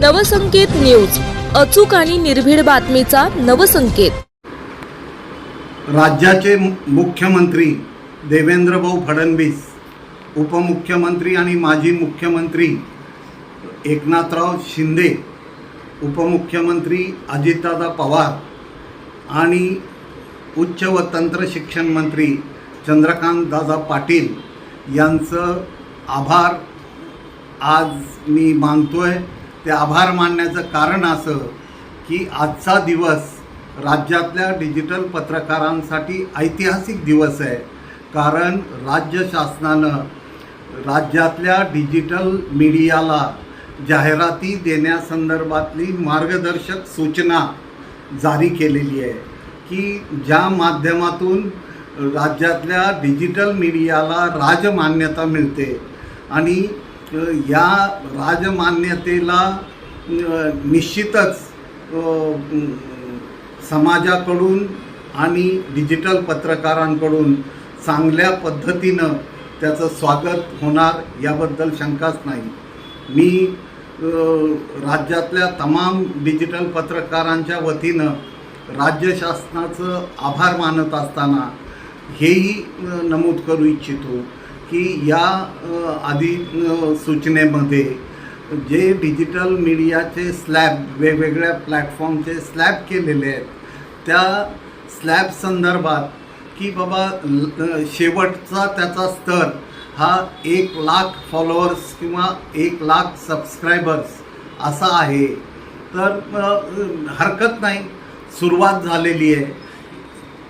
Navsanket news, अचूक आणि निर्भीड बातमीचा नवसंकेत। राज्याचे मुख्यमंत्री देवेंद्रभाऊ फडणवीस, उपमुख्यमंत्री आणि माजी मुख्यमंत्री एकनाथराव शिंदे, उपमुख्यमंत्री अजितदादा पवार आणि उच्च व तंत्र शिक्षण मंत्री चंद्रकांत दादा पाटील यांचं आभार आज मी मानतोय। ते आभार मानण्याचं कारण असं की आजचा दिवस राज्यातल्या डिजिटल पत्रकारांसाठी ऐतिहासिक दिवस आहे। कारण राज्य शासनानं राज्यातल्या डिजिटल मीडियाला जाहिराती देण्यासंदर्भातली मार्गदर्शक सूचना जारी केलेली आहे की ज्या माध्यमातून राज्यातल्या डिजिटल मीडियाला राजमान्यता मिळते आणि या राजमान्यतेला निश्चितच समाजाकडून आणि डिजिटल पत्रकारांकडून चांगल्या पद्धतीनं त्याचं स्वागत होणार याबद्दल शंकाच नाही। मी राज्यातल्या तमाम डिजिटल पत्रकारांच्या वतीनं राज्य शासनाचं आभार मानत असताना हेही नमूद करू इच्छितो की या आधी सूचनेमध्ये जे डिजिटल मीडियाचे स्लॅब वेगवेगळ्या प्लॅटफॉर्मचे स्लॅब केलेले आहेत त्या स्लॅब संदर्भात की बाबा शेवटचा त्याचा स्तर हा 1 लाख फॉलोअर्स किंवा 1 लाख सबस्क्रायबर्स असा आहे। तर हरकत नाही, सुरुवात झालेली आहे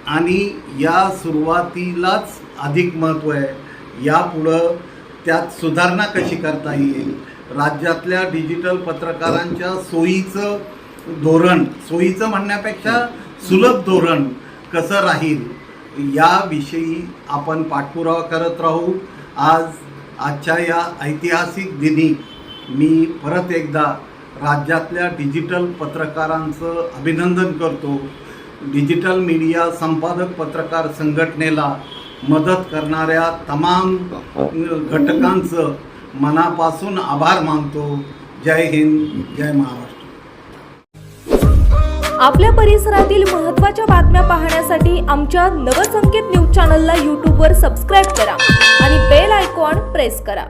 आणि या सुरुवातीलाच अधिक महत्त्व आहे। यापुढं त्यात सुधारणा कशी करता येईल, राज्यातल्या डिजिटल पत्रकारांच्या सोयीचं धोरण, सोयीचं म्हणण्यापेक्षा सुलभ धोरण कसं राहील याविषयी आपण पाठपुरावा करत राहू। आजच्या या ऐतिहासिक दिनी मी परत एकदा राज्यातल्या डिजिटल पत्रकारांचं अभिनंदन करतो। डिजिटल मीडिया संपादक पत्रकार संघटनेला मदत करणाऱ्या तमाम घटकांचं मनापासून आभार मानतो। जय हिंद, जय महाराष्ट्र। आपल्या परिसरातील महत्त्वाच्या बातम्या पाहण्यासाठी आमच्या नवसंकेत न्यूज चॅनलला यूट्यूबवर सबस्क्राइब करा आणि बेल आयकॉन प्रेस करा।